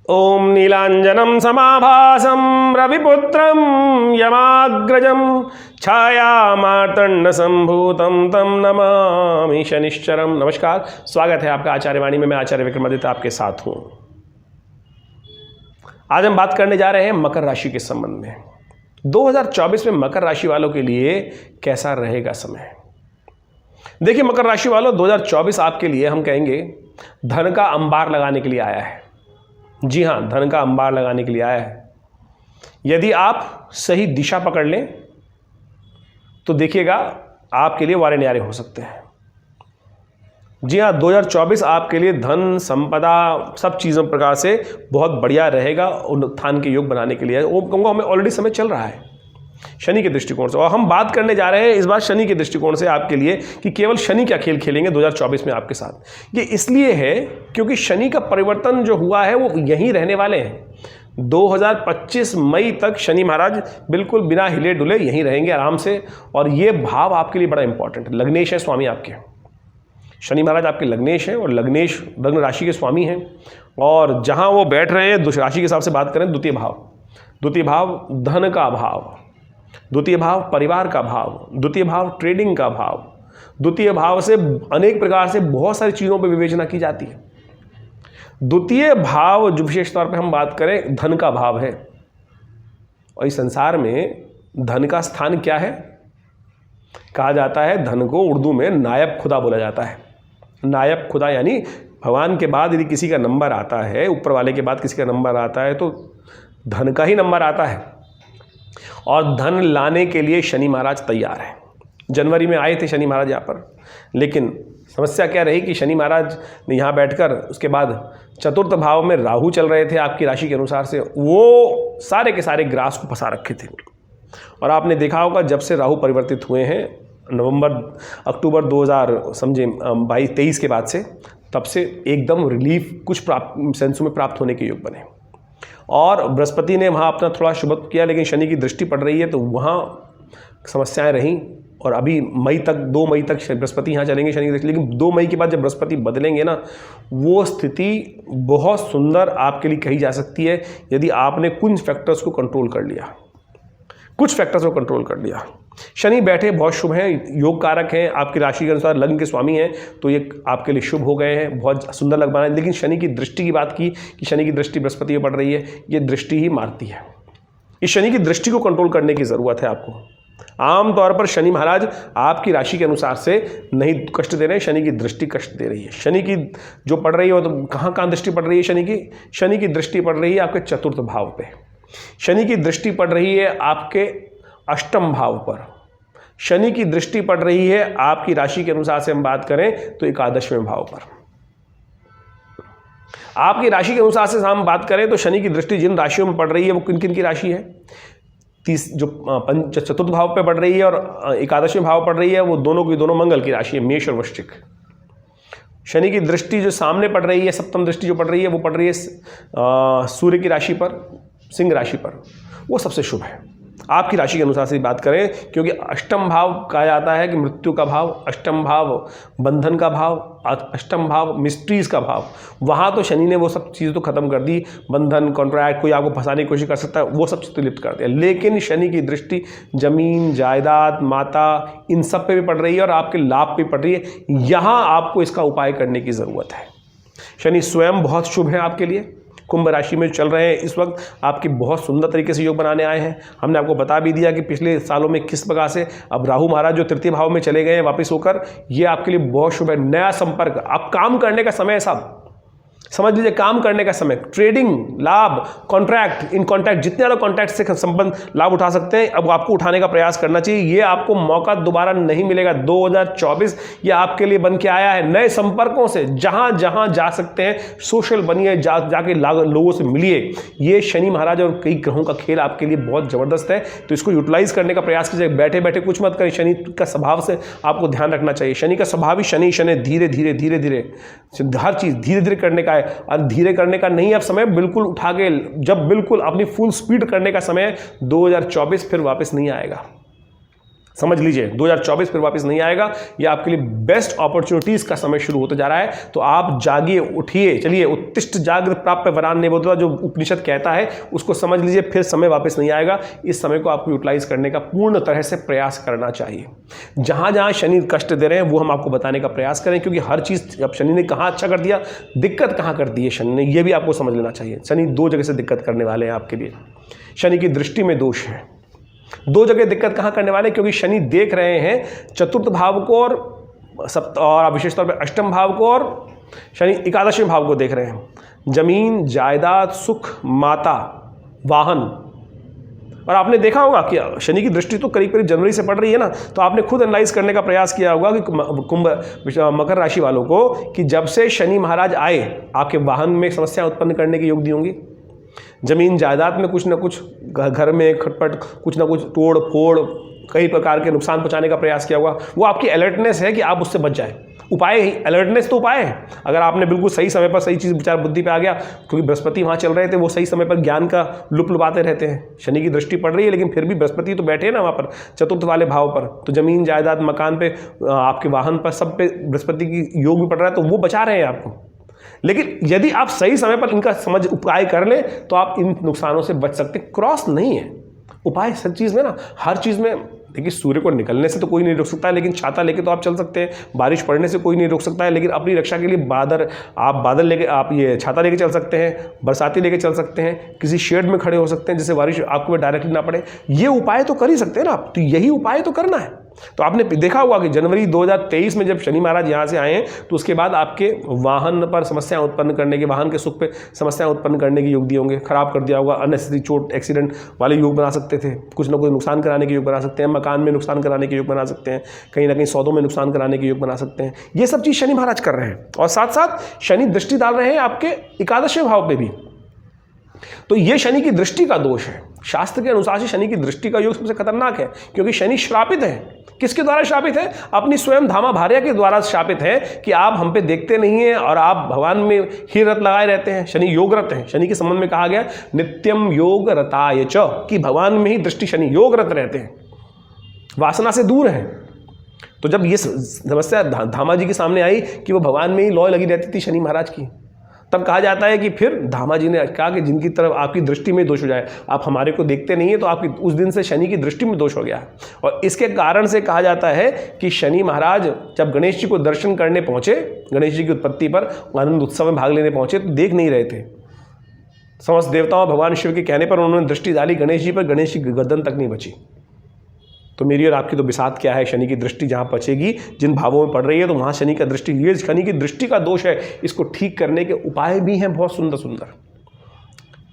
ओम नीलांजनम समाभासम रविपुत्रम यमाग्रजम छायामार्तंड संभूतम तम नमामि शनिश्चरम। नमस्कार, स्वागत है आपका आचार्य वाणी में। मैं आचार्य विक्रमादित्य आपके साथ हूं। आज हम बात करने जा रहे हैं मकर राशि के संबंध में। 2024 में मकर राशि वालों के लिए कैसा रहेगा समय। देखिए मकर राशि वालों, 2024 आपके लिए हम कहेंगे धन का अंबार लगाने के लिए आया है। जी हाँ, धन का अंबार लगाने के लिए आया है। यदि आप सही दिशा पकड़ लें तो देखिएगा आपके लिए वारे न्यारे हो सकते हैं। जी हाँ, 2024 आपके लिए धन संपदा सब चीज़ों प्रकार से बहुत बढ़िया रहेगा। उत्थान के योग बनाने के लिए वो कहूँगा हमें ऑलरेडी समय चल रहा है शनि के दृष्टिकोण से। और हम बात करने जा रहे हैं इस बार शनि के दृष्टिकोण से आपके लिए कि केवल शनि क्या खेल खेलेंगे 2024 में आपके साथ। ये इसलिए है क्योंकि शनि का परिवर्तन जो हुआ है वो यहीं रहने वाले हैं। 2025 मई तक शनि महाराज बिल्कुल बिना हिले डुले यहीं रहेंगे आराम से। और ये भाव आपके लिए बड़ा इंपॉर्टेंट है। लग्नेश है स्वामी आपके, शनि महाराज आपके लग्नेश हैं और लग्नेश लग्न राशि के स्वामी हैं। और जहाँ वो बैठ रहे हैं राशि के हिसाब से बात करें, द्वितीय भाव धन का भाव, द्वितीय भाव परिवार का भाव, द्वितीय भाव ट्रेडिंग का भाव। द्वितीय भाव से अनेक प्रकार से बहुत सारी चीज़ों पर विवेचना की जाती है। द्वितीय भाव जो विशेष तौर पे हम बात करें धन का भाव है। और इस संसार में धन का स्थान क्या है? कहा जाता है धन को उर्दू में नायब खुदा बोला जाता है। नायब खुदा यानी भगवान के बाद यदि किसी का नंबर आता है, ऊपर वाले के बाद किसी का नंबर आता है तो धन का ही नंबर आता है। और धन लाने के लिए शनि महाराज तैयार हैं। जनवरी में आए थे शनि महाराज यहाँ पर, लेकिन समस्या क्या रही कि शनि महाराज ने यहाँ बैठकर उसके बाद चतुर्थ भाव में राहु चल रहे थे आपकी राशि के अनुसार से, वो सारे के सारे ग्रास को फंसा रखे थे। और आपने देखा होगा जब से राहु परिवर्तित हुए हैं अक्टूबर 2023 के बाद से, तब से एकदम रिलीफ कुछ सेंसों में प्राप्त होने के योग बने। और बृहस्पति ने वहाँ अपना थोड़ा शुभ किया, लेकिन शनि की दृष्टि पड़ रही है तो वहाँ समस्याएं रहीं। और अभी मई तक 2 मई तक बृहस्पति यहाँ चलेंगे शनि की दृष्टि, लेकिन 2 मई के बाद जब बृहस्पति बदलेंगे ना, वो स्थिति बहुत सुंदर आपके लिए कही जा सकती है यदि आपने कुछ फैक्टर्स को कंट्रोल कर लिया, शनि बैठे बहुत शुभ हैं, योग कारक हैं, आपकी राशि के अनुसार लग्न के स्वामी हैं, तो ये आपके लिए शुभ हो गए हैं, बहुत सुंदर लग रहा है। लेकिन शनि की दृष्टि की बात की कि शनि की दृष्टि बृहस्पति पर पड़ रही है, ये दृष्टि ही मारती है। इस शनि की दृष्टि को कंट्रोल करने की ज़रूरत है आपको। आमतौर पर शनि महाराज आपकी राशि के अनुसार से नहीं कष्ट दे रहे हैं, शनि की दृष्टि कष्ट दे रही है। शनि की जो पड़ रही है वो तो कहाँ दृष्टि पड़ रही है शनि की दृष्टि पड़ रही है आपके चतुर्थ भाव पे। शनि की दृष्टि पड़ रही है आपके अष्टम भाव पर। शनि की दृष्टि पड़ रही है आपकी राशि के अनुसार से हम बात करें तो एकादशवें भाव पर। आपकी राशि के अनुसार से हम बात करें तो शनि की दृष्टि जिन राशियों में पड़ रही है वो किन किन की राशि है? चतुर्थ भाव पे पड़ रही है और एकादशवें भाव पड़ रही है, वो दोनों की दोनों मंगल की राशि है, मेष और वृश्चिक। शनि की दृष्टि जो सामने पड़ रही है, सप्तम दृष्टि जो पड़ रही है वो पड़ रही है सूर्य की राशि पर, सिंह राशि पर। वो सबसे शुभ है आपकी राशि के अनुसार से बात करें, क्योंकि अष्टम भाव कहा जाता है कि मृत्यु का भाव, अष्टम भाव बंधन का भाव, अष्टम भाव मिस्ट्रीज का भाव। वहाँ तो शनि ने वो सब चीज़ तो खत्म कर दी, बंधन कॉन्ट्रैक्ट, कोई आपको फंसाने की कोशिश कर सकता है, वो सब चीज़ तो लिप्त कर दिया। लेकिन शनि की दृष्टि जमीन जायदाद माता इन सब पे भी पड़ रही है और आपके लाभ पे पड़ रही है। यहाँ आपको इसका उपाय करने की ज़रूरत है। शनि स्वयं बहुत शुभ है आपके लिए। कुंभ राशि में चल रहे हैं इस वक्त, आपकी बहुत सुंदर तरीके से योग बनाने आए हैं। हमने आपको बता भी दिया कि पिछले सालों में किस प्रकार से अब राहु महाराज जो तृतीय भाव में चले गए हैं वापस होकर, ये आपके लिए बहुत शुभ है। नया संपर्क, आप काम करने का समय है साहब, समझ लीजिए काम करने का समय, ट्रेडिंग लाभ, कॉन्ट्रैक्ट, इन कॉन्ट्रैक्ट जितने ज़्यादा कॉन्ट्रैक्ट से संबंध लाभ उठा सकते हैं अब आपको उठाने का प्रयास करना चाहिए। ये आपको मौका दोबारा नहीं मिलेगा। 2024 ये आपके लिए बन के आया है। नए संपर्कों से जहां जहां जा सकते हैं सोशल बनिए, जाके लोगों से मिलिए। ये शनि महाराज और कई ग्रहों का खेल आपके लिए बहुत ज़बरदस्त है, तो इसको यूटिलाइज करने का प्रयास कीजिए। बैठे बैठे कुछ मत करें। शनि का स्वभाव से आपको ध्यान रखना चाहिए। शनि का स्वभाव ही शनि धीरे धीरे धीरे धीरे हर चीज़ धीरे धीरे करने का है। और धीरे करने का नहीं अब समय, बिल्कुल उठा के जब बिल्कुल अपनी फुल स्पीड करने का समय 2024 फिर वापस नहीं आएगा। समझ लीजिए 2024 फिर वापस नहीं आएगा। ये आपके लिए बेस्ट अपॉर्चुनिटीज का समय शुरू होते जा रहा है। तो आप जागिए, उठिए, चलिए। उत्तिष्ठ जागृत प्राप्य वरान निबोधवा, जो उपनिषद कहता है उसको समझ लीजिए। फिर समय वापस नहीं आएगा। इस समय को आपको यूटिलाइज करने का पूर्ण तरह से प्रयास करना चाहिए। जहां जहां शनि कष्ट दे रहे हैं वो हम आपको बताने का प्रयास करें, क्योंकि हर चीज अब शनि ने कहाँ अच्छा कर दिया, दिक्कत कहाँ कर दी है शनि ने, यह भी आपको समझ लेना चाहिए। शनि दो जगह से दिक्कत करने वाले हैं आपके लिए। शनि की दृष्टि में दोष है। दो जगह दिक्कत कहाँ करने वाले, क्योंकि शनि देख रहे हैं चतुर्थ भाव को और विशेष तौर पर अष्टम भाव को, और शनि एकादशवें भाव को देख रहे हैं। जमीन, जायदाद, सुख, माता, वाहन। और आपने देखा होगा कि शनि की दृष्टि तो करीब करीब जनवरी से पड़ रही है ना, तो आपने खुद एनालाइज करने का प्रयास किया होगा कि मकर राशि वालों को कि जब से शनि महाराज आए आपके वाहन में समस्या उत्पन्न करने के योग दी होंगी। जमीन जायदाद में कुछ ना कुछ, घर में खटपट, कुछ ना कुछ तोड़ फोड़, कई प्रकार के नुकसान पहुंचाने का प्रयास किया होगा। वो आपकी अलर्टनेस है कि आप उससे बच जाए। उपाय ही अलर्टनेस तो उपाय है। अगर आपने बिल्कुल सही समय पर सही चीज़ विचार बुद्धि पे आ गया, क्योंकि बृहस्पति वहाँ चल रहे थे, वो सही समय पर ज्ञान का लुप लुभाते रहते हैं। शनि की दृष्टि पड़ रही है लेकिन फिर भी बृहस्पति तो बैठे हैं ना वहाँ पर चतुर्थ वाले भाव पर, तो जमीन जायदाद मकान पे, आपके वाहन पर, सब पे बृहस्पति की योग भी पड़ रहा है, तो वो बचा रहे हैं आपको। लेकिन यदि आप सही समय पर इनका समझ उपाय कर लें तो आप इन नुकसानों से बच सकते। क्रॉस नहीं है उपाय हर चीज़ में ना, हर चीज़ में। देखिए सूर्य को निकलने से तो कोई नहीं रोक सकता है, लेकिन छाता लेके तो आप चल सकते हैं। बारिश पड़ने से कोई नहीं रोक सकता है, लेकिन अपनी रक्षा के लिए बादल लेके, आप ये छाता लेके चल सकते हैं, बरसाती लेके चल सकते हैं, किसी शेड में खड़े हो सकते हैं जिससे बारिश आपको डायरेक्टली ना पड़े। ये उपाय तो कर ही सकते हैं ना आप, तो यही उपाय तो करना है। तो आपने देखा होगा कि जनवरी 2023 में जब शनि महाराज यहाँ से आए हैं, तो उसके बाद आपके वाहन पर समस्या उत्पन्न करने के, वाहन के सुख पे समस्या उत्पन्न करने के योग दिए होंगे, खराब कर दिया होगा। अननेसेसरी चोट, एक्सीडेंट वाले योग बना सकते थे, कुछ ना कुछ नुकसान कराने के योग बना सकते हैं, मकान में नुकसान कराने के योग बना सकते हैं, कहीं ना कहीं सौदों में नुकसान कराने के योग बना सकते हैं। ये सब चीज़ शनि महाराज कर रहे हैं, और साथ साथ शनि दृष्टि डाल रहे हैं आपके एकादशवें भाव पे भी। तो ये शनि की दृष्टि का दोष है। शास्त्र के अनुसार से शनि की दृष्टि का योग सबसे खतरनाक है, क्योंकि शनि श्रापित है। किसके द्वारा श्रापित है? अपनी स्वयं धामा भार्या के द्वारा श्रापित है कि आप हम पे देखते नहीं हैं और आप भगवान में ही रत लगाए रहते हैं। शनि योग रत है। शनि के संबंध में कहा गया नित्यम योग रताय च, कि भगवान में ही दृष्टि शनि योग रत रहते हैं, वासना से दूर है। तो जब ये समस्या धामा जी के सामने आई कि वो भगवान में ही लौ लगी रहती थी शनि महाराज की, तब कहा जाता है कि फिर धामा जी ने कहा कि जिनकी तरफ आपकी दृष्टि में दोष हो जाए, आप हमारे को देखते नहीं है, तो आपकी उस दिन से शनि की दृष्टि में दोष हो गया। और इसके कारण से कहा जाता है कि शनि महाराज जब गणेश जी को दर्शन करने पहुंचे, गणेश जी की उत्पत्ति पर आनंद उत्सव में भाग लेने पहुंचे, तो देख नहीं रहे थे। समस्त देवताओं भगवान शिव के कहने पर उन्होंने दृष्टि डाली गणेश जी पर, गणेश जी की गर्दन तक नहीं बची। तो मेरी और आपकी तो बिसात क्या है, शनि की दृष्टि जहाँ बचेगी, जिन भावों में पड़ रही है, तो वहाँ शनि का दृष्टि, ये शनि की दृष्टि का दोष है। इसको ठीक करने के उपाय भी हैं बहुत सुंदर सुंदर।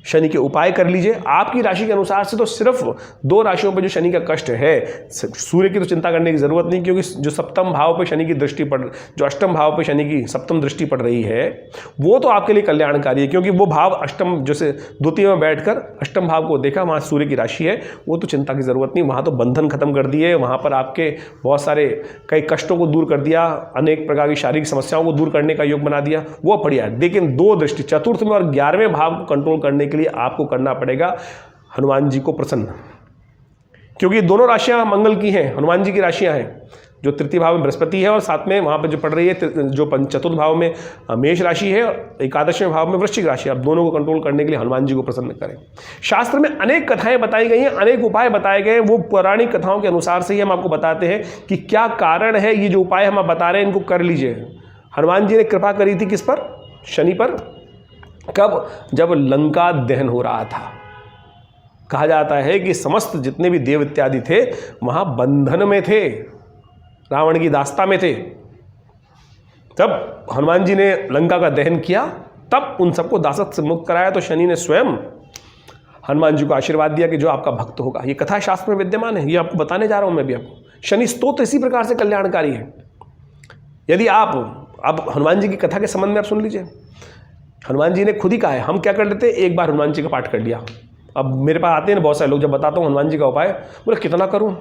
शनि के उपाय कर लीजिए। आपकी राशि के अनुसार से तो सिर्फ 2 राशियों पर जो शनि का कष्ट है, सूर्य की तो चिंता करने की जरूरत नहीं, क्योंकि जो सप्तम भाव पे शनि की दृष्टि पड़, जो अष्टम भाव पे शनि की सप्तम दृष्टि पड़ रही है, वो तो आपके लिए कल्याणकारी है, क्योंकि वो भाव अष्टम, जैसे द्वितीय में बैठकर अष्टम भाव को देखा, वहाँ सूर्य की राशि है, वो तो चिंता की जरूरत नहीं। वहाँ तो बंधन खत्म कर दिए, वहाँ पर आपके बहुत सारे कई कष्टों को दूर कर दिया, अनेक प्रकार की शारीरिक समस्याओं को दूर करने का योग बना दिया, वो बढ़िया। लेकिन 2 दृष्टि चतुर्थ में और 11वें भाव को कंट्रोल करने के लिए आपको करना पड़ेगा हनुमान जी को प्रसन्न, क्योंकि दोनों राशियां मंगल की हैं, हनुमान जी की राशियां हैं। जो तृतीय भाव में बृहस्पति है और साथ में वहां पर जो पड़ रही है, जो चतुर्थ भाव में मेष राशि है और एकादशवें भाव में वृश्चिक राशि है। अब दोनों को कंट्रोल करने के लिए हनुमान जी को प्रसन्न करें। शास्त्र में अनेक कथाएं बताई गई हैं, अनेक उपाय बताए गए हैं। वो पौराणिक कथाओं के अनुसार से ही हम आपको बताते हैं कि क्या कारण है, ये जो उपाय हम बता रहे हैं इनको कर लीजिए। हनुमान जी ने कृपा करी थी किस पर? शनि पर। कब? जब लंका दहन हो रहा था। कहा जाता है कि समस्त जितने भी देव इत्यादि थे वहां बंधन में थे, रावण की दास्ता में थे। तब हनुमान जी ने लंका का दहन किया, तब उन सबको दासत से मुक्त कराया। तो शनि ने स्वयं हनुमान जी को आशीर्वाद दिया कि जो आपका भक्त होगा। ये कथा शास्त्र में विद्यमान है, ये आपको बताने जा रहा हूं मैं भी आपको। शनि स्तोत्र इसी प्रकार से कल्याणकारी है। यदि आप अब हनुमान जी की कथा के संबंध में आप सुन लीजिए। हनुमान जी ने खुद ही कहा है, हम क्या कर लेते, एक बार हनुमान जी का पाठ कर लिया। अब मेरे पास आते हैं ना बहुत सारे लोग, जब बताता हूँ हनुमान जी का उपाय, बोले कितना करूँ।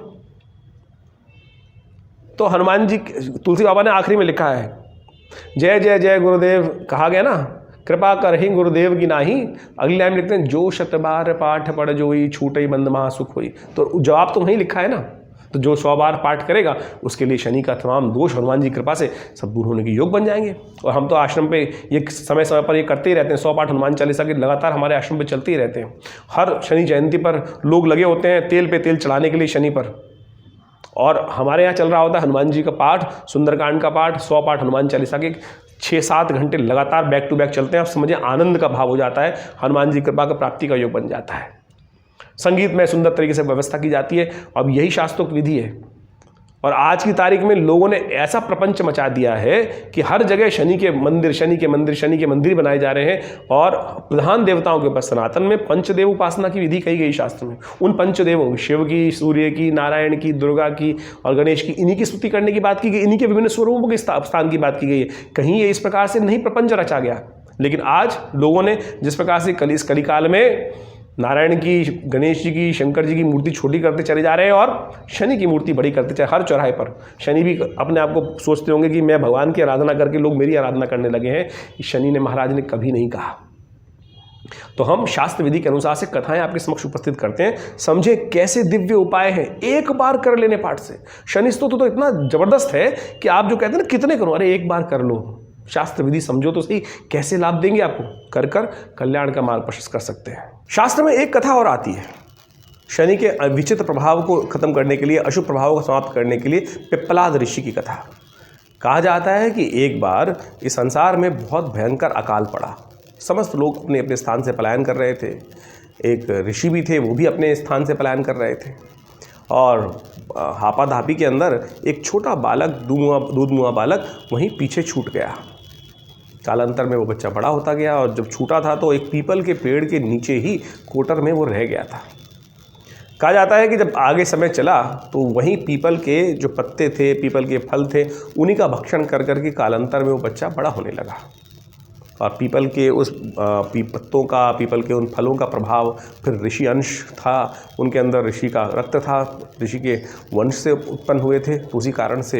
तो हनुमान जी, तुलसी बाबा ने आखिरी में लिखा है, जय जय जय गुरुदेव कहा गया ना, कृपा करहि गुरुदेव की नाही। अगली लाइन में लिखते हैं, जो शतबार पाठ पढ़ जोई छूटई बंद महा सुख हुई। तो जवाब तो वहीं लिखा है ना। तो जो 100 बार पाठ करेगा उसके लिए शनि का तमाम दोष हनुमान जी की कृपा से सब दूर होने के योग बन जाएंगे। और हम तो आश्रम पे ये समय समय पर ये करते ही रहते हैं। 100 पाठ हनुमान चालीसा के लगातार हमारे आश्रम पे चलते ही रहते हैं। हर शनि जयंती पर लोग लगे होते हैं तेल पे तेल चढ़ाने के लिए शनि पर। और हमारे यहाँ चल रहा होता है हनुमान जी का पाठ, सुंदरकांड का पाठ, 100 पाठ हनुमान चालीसा के 6-7 घंटे लगातार बैक टू बैक चलते हैं। आप समझिए आनंद का भाव हो जाता है, हनुमान जी कृपा का प्राप्ति का योग बन जाता है। संगीत में सुंदर तरीके से व्यवस्था की जाती है। अब यही शास्त्रोक्त विधि है। और आज की तारीख में लोगों ने ऐसा प्रपंच मचा दिया है कि हर जगह शनि के मंदिर बनाए जा रहे हैं। और प्रधान देवताओं के ऊपर सनातन में पंचदेव उपासना की विधि कही गई शास्त्र में। उन पंचदेवों, शिव की, सूर्य की, नारायण की, दुर्गा की और गणेश की, इन्हीं की स्तुति करने की बात की गई, इन्हीं के विभिन्न स्वरूपों के स्थान की बात की गई है। कहीं ये इस प्रकार से नहीं प्रपंच रचा गया। लेकिन आज लोगों ने जिस प्रकार से इस कलिकाल में नारायण की, गणेश जी की, शंकर जी की मूर्ति छोटी करते चले जा रहे हैं और शनि की मूर्ति बड़ी करते चले। हर चौराहे पर शनि भी अपने आप को सोचते होंगे कि मैं भगवान की आराधना करके लोग मेरी आराधना करने लगे हैं। शनि ने, महाराज ने कभी नहीं कहा। तो हम शास्त्र विधि के अनुसार से कथाएं आपके समक्ष उपस्थित करते हैं। समझे कैसे दिव्य उपाय है एक बार कर लेने पाठ से। शनि स्तोत्र तो इतना जबरदस्त है कि आप जो कहते हैं ना कितने करो, अरे एक बार कर लो। शास्त्र विधि समझो तो सही, कैसे लाभ देंगे आपको। कर कर कल्याण का मार्ग प्रशस्त कर सकते हैं। शास्त्र में एक कथा और आती है, शनि के विचित्र प्रभाव को खत्म करने के लिए, अशुभ प्रभाव को समाप्त करने के लिए पिप्पलाद ऋषि की कथा। कहा जाता है कि एक बार इस संसार में बहुत भयंकर अकाल पड़ा। समस्त लोग अपने अपने स्थान से पलायन कर रहे थे। एक ऋषि भी थे, वो भी अपने स्थान से पलायन कर रहे थे। और हापाधापी के अंदर एक छोटा बालक, दूधमुआ बालक वहीं पीछे छूट गया। कालांतर में वो बच्चा बड़ा होता गया और जब छूटा था तो एक पीपल के पेड़ के नीचे ही कोटर में वो रह गया था। कहा जाता है कि जब आगे समय चला तो वहीं पीपल के जो पत्ते थे, पीपल के फल थे, उन्हीं का भक्षण कर करके कालांतर में वो बच्चा बड़ा होने लगा। और पीपल के उस पत्तों का, पीपल के उन फलों का प्रभाव, फिर ऋषि अंश था, उनके अंदर ऋषि का रक्त था, ऋषि के वंश से उत्पन्न हुए थे। तो उसी कारण से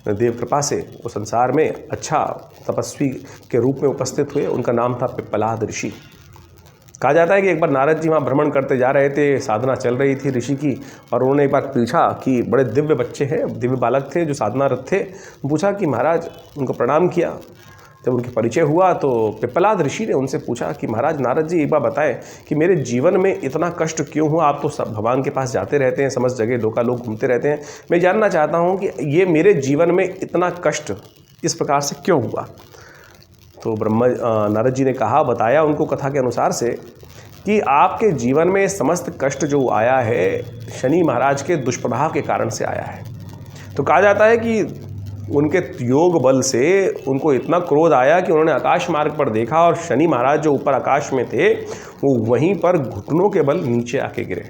देव कृपा से वो संसार में अच्छा तपस्वी के रूप में उपस्थित हुए। उनका नाम था पिप्पलाद ऋषि। कहा जाता है कि एक बार नारद जी वहाँ भ्रमण करते जा रहे थे, साधना चल रही थी ऋषि की, और उन्होंने एक बार पूछा कि बड़े दिव्य बच्चे हैं, दिव्य बालक थे जो साधनारत थे। पूछा कि महाराज, उनको प्रणाम किया। जब उनके परिचय हुआ तो पिप्पलाद ऋषि ने उनसे पूछा कि महाराज नारद जी, एक बार बताएं कि मेरे जीवन में इतना कष्ट क्यों हुआ। आप तो सब भगवान के पास जाते रहते हैं, समस्त जगह लोका लोग घूमते रहते हैं। मैं जानना चाहता हूँ कि ये मेरे जीवन में इतना कष्ट इस प्रकार से क्यों हुआ। तो नारद जी ने कहा, बताया उनको कथा के अनुसार से कि आपके जीवन में समस्त कष्ट जो आया है शनि महाराज के दुष्प्रभाव के कारण से आया है। तो कहा जाता है कि उनके योग बल से उनको इतना क्रोध आया कि उन्होंने आकाश मार्ग पर देखा और शनि महाराज जो ऊपर आकाश में थे वो वहीं पर घुटनों के बल नीचे आके गिरे।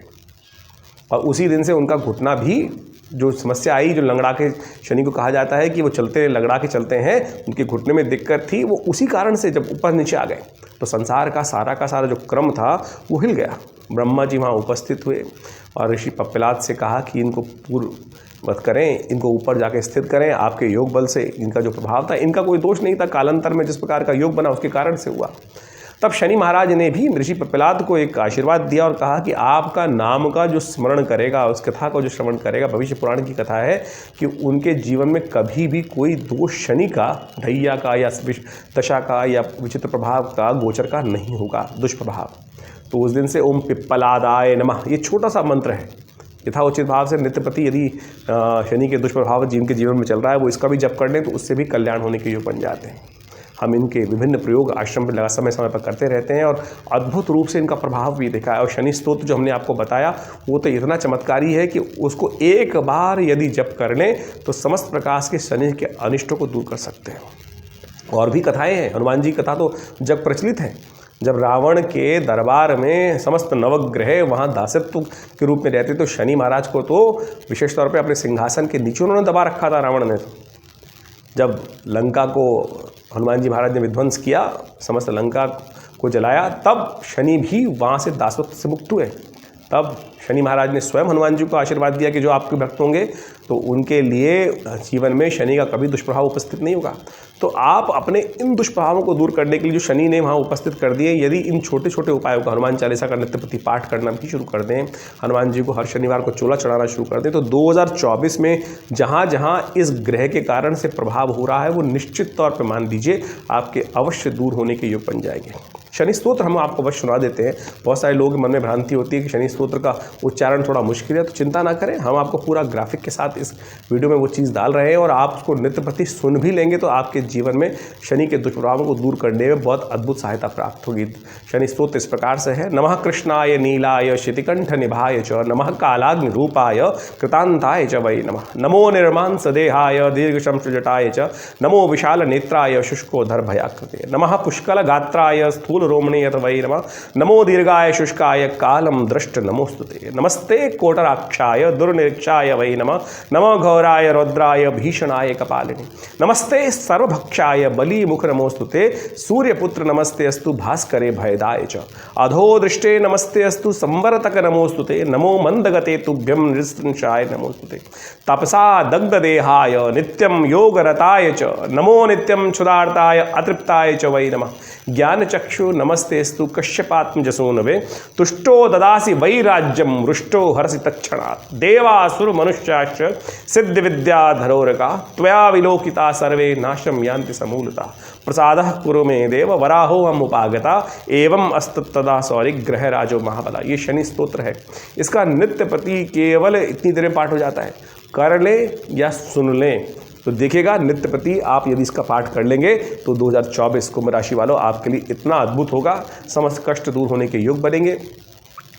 और उसी दिन से उनका घुटना भी, जो समस्या आई, जो लंगड़ा के शनि को कहा जाता है कि वो चलते लंगड़ा के चलते हैं, उनके घुटने में दिक्कत थी, वो उसी कारण से जब ऊपर नीचे आ गए तो संसार का सारा जो क्रम था वो हिल गया। ब्रह्मा जी वहाँ उपस्थित हुए और ऋषि पिप्पलाद से कहा कि इनको पूर्ववत करें, इनको ऊपर जाके स्थित करें। आपके योग बल से इनका जो प्रभाव था, इनका कोई दोष नहीं था, कालांतर में जिस प्रकार का योग बना उसके कारण से हुआ। तब शनि महाराज ने भी ऋषि पिप्पलाद को एक आशीर्वाद दिया और कहा कि आपका नाम का जो स्मरण करेगा, उस कथा को जो श्रवण करेगा, भविष्य पुराण की कथा है कि उनके जीवन में कभी भी कोई दोष शनि का, ढैया का या दशा का या विचित्र प्रभाव का, गोचर का नहीं होगा, दुष्प्रभाव। तो उस दिन से ओम पिप्पलादाय नमः, ये छोटा सा मंत्र है, यथाउचित भाव से नित्य प्रति यदि शनि के दुष्प्रभाव जिनके जीवन में चल रहा है वो इसका भी जप कर लें तो उससे भी कल्याण होने के योग बन जाते हैं। हम इनके विभिन्न प्रयोग आश्रम में लगा समय समय पर करते रहते हैं और अद्भुत रूप से इनका प्रभाव भी देखा है। और शनि स्तोत्र जो हमने आपको बताया वो तो इतना चमत्कारी है कि उसको एक बार यदि जप कर लें तो समस्त प्रकार के शनि के अनिष्टों को दूर कर सकते हैं। और भी कथाएँ हैं, हनुमान जी कथा तो जग प्रचलित है। जब रावण के दरबार में समस्त नवग्रह वहाँ दासत्व के रूप में रहते तो शनि महाराज को तो विशेष तौर पे अपने सिंहासन के नीचे उन्होंने दबा रखा था रावण ने। जब लंका को हनुमान जी महाराज ने विध्वंस किया, समस्त लंका को जलाया, तब शनि भी वहाँ से दासत्व से मुक्त हुए। तब शनि महाराज ने स्वयं हनुमान जी को आशीर्वाद दिया कि जो आपके भक्त होंगे तो उनके लिए जीवन में शनि का कभी दुष्प्रभाव उपस्थित नहीं होगा। तो आप अपने इन दुष्प्रभावों को दूर करने के लिए जो शनि ने वहाँ उपस्थित कर दिए, यदि इन छोटे छोटे उपायों का हनुमान चालीसा का नित्य प्रति पाठ करना भी शुरू कर दें, हनुमान जी को हर शनिवार को चोला चढ़ाना शुरू कर दें, तो 2024 में जहाँ जहाँ इस ग्रह के कारण से प्रभाव हो रहा है वो निश्चित तौर पर मान लीजिए आपके अवश्य दूर होने के योग बन जाएंगे। शनि स्तोत्र हम आपको अवश्य सुना देते हैं। बहुत सारे लोगों के मन में भ्रांति होती है कि शनि स्तोत्र का उच्चारण थोड़ा मुश्किल है, तो चिंता ना करें, हम आपको पूरा ग्राफिक के साथ इस वीडियो में वो चीज़ डाल रहे हैं और आप उसको नित्य प्रति सुन भी लेंगे तो आपके जीवन में शनि के दुष्प्रभावों को दूर करने में बहुत अद्भुत सहायता प्राप्त होगी। शनि स्तोत्र इस प्रकार से है। नमः कृष्णाय नीलाय शितिकंठ निभाय च, नमः कालाग्नि रूपाय कृतांताय च वै नमः, नमो निर्मांस देहाय दीर्घशंसुजटाय च, नमो विशाल नेत्राय शुष्कोधर भयाकृते, नमः पुष्कल गात्राय स्थूल रोमणे यत वै नमः, नमो दीर्घाय शुष्काय कालम दृष्ट नमोस्तुते, नमस्ते कोटराक्षाय दुर्निरीक्षाय वै नमः, नमो घोराय रौद्राय भीषणाय कपालिनी, नमस्ते सर्वभक्षाय बली मुख नमोस्तुते, सूर्यपुत्र नमस्ते अस्तु भास्करे भयदाय च, अधो दृष्टे नमस्ते अस्तु संवरतक नमोस्तुते, नमो मंदगते तुभ्यम नृशंसाय नमोस्तुते, तपसा दग्ध देहाय नित्यम योगरताय च, नमो नित्यम क्षुधार्ताय अतृप्ताय च वै नमः, ज्ञान चक्षु नमस्तेस्तु कश्यपात्मजसूनवे, तुष्टो ददासि वैराज्यम रुष्टो हरसि तत्क्षणात्, देवासुर मनुष्याश्च सिद्ध विद्याधरोरका, त्वया विलोकिता सर्वे नाशम यान्ति समूलता, प्रसादः कुरु मे देव वराहो हम उपागता, एवं अस्तदा सौरि ग्रह राजो महाबला। ये शनि स्तोत्र है। इसका नित्य प्रति केवल इतनी देर में पाठ हो जाता है। कर लें या सुन लें तो देखिएगा नित्य प्रति आप यदि इसका पाठ कर लेंगे तो 2024 कुंभ राशि वालों आपके लिए इतना अद्भुत होगा, समस्त कष्ट दूर होने के योग बनेंगे।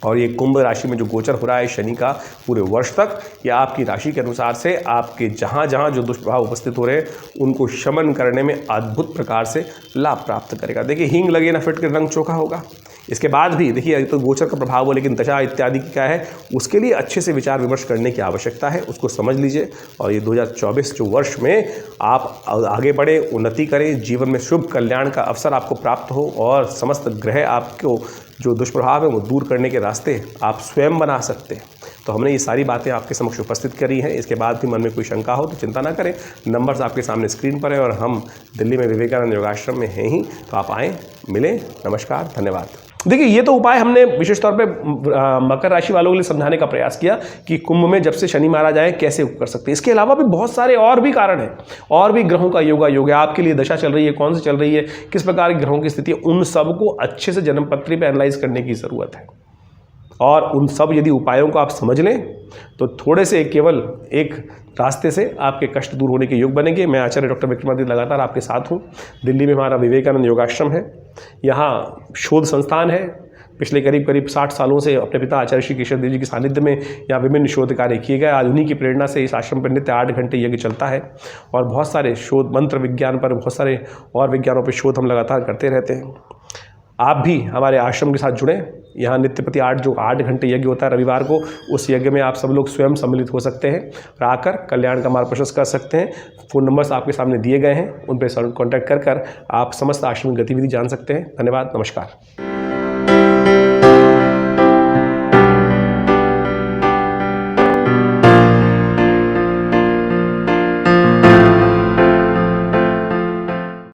और ये कुंभ राशि में जो गोचर हो रहा है शनि का पूरे वर्ष तक, या आपकी राशि के अनुसार से आपके जहाँ जहाँ जो दुष्प्रभाव उपस्थित हो रहे हैं उनको शमन करने में अद्भुत प्रकार से लाभ प्राप्त करेगा। देखिए हींग लगे ना फिट के रंग चोखा होगा। इसके बाद भी देखिए तो गोचर का प्रभाव हो, लेकिन दशा इत्यादि की क्या है उसके लिए अच्छे से विचार विमर्श करने की आवश्यकता है, उसको समझ लीजिए। और ये 2024 जो वर्ष में आप आगे बढ़े, उन्नति करें, जीवन में शुभ कल्याण का अवसर आपको प्राप्त हो और समस्त ग्रह आपको जो दुष्प्रभाव है वो दूर करने के रास्ते आप स्वयं बना सकते हैं। तो हमने ये सारी बातें आपके समक्ष उपस्थित करी हैं। इसके बाद भी मन में कोई शंका हो तो चिंता ना करें, नंबर्स आपके सामने स्क्रीन पर है और हम दिल्ली में विवेकानंद योगाश्रम में हैं ही, तो आप आएँ, मिलें। नमस्कार, धन्यवाद। देखिए ये तो उपाय हमने विशेष तौर पे मकर राशि वालों के लिए समझाने का प्रयास किया कि कुंभ में जब से शनि महाराज आए कैसे कर सकते हैं। इसके अलावा भी बहुत सारे और भी कारण हैं, और भी ग्रहों का योग है, आपके लिए दशा चल रही है, कौन सी चल रही है, किस प्रकार की ग्रहों की स्थिति है, उन सब को अच्छे से जन्मपत्री पे एनालाइज करने की ज़रूरत है। और उन सब यदि उपायों को आप समझ लें तो थोड़े से केवल एक रास्ते से आपके कष्ट दूर होने के योग बनेंगे। मैं आचार्य डॉक्टर विक्रमादित्य लगातार आपके साथ हूँ। दिल्ली में हमारा विवेकानंद योगाश्रम है, यहाँ शोध संस्थान है। पिछले करीब 60 सालों से अपने पिता आचार्य श्री केशव देव जी के सानिध्य में यहाँ विभिन्न शोध कार्य किए गए। आज उन्हीं की प्रेरणा से इस आश्रम पर नित्य 8 घंटे यज्ञ चलता है और बहुत सारे शोध, मंत्र विज्ञान पर, बहुत सारे और विज्ञानों पर शोध हम लगातार करते रहते हैं। आप भी हमारे आश्रम के साथ जुड़ें। यहाँ नित्य प्रति 8 घंटे यज्ञ होता है रविवार को। उस यज्ञ में आप सब लोग स्वयं सम्मिलित हो सकते हैं और आकर कल्याण का मार्ग प्रशस्त कर सकते हैं। फ़ोन नंबर्स आपके सामने दिए गए हैं, उन पर कॉन्टैक्ट कर आप समस्त आश्रम की गतिविधि जान सकते हैं। धन्यवाद, नमस्कार।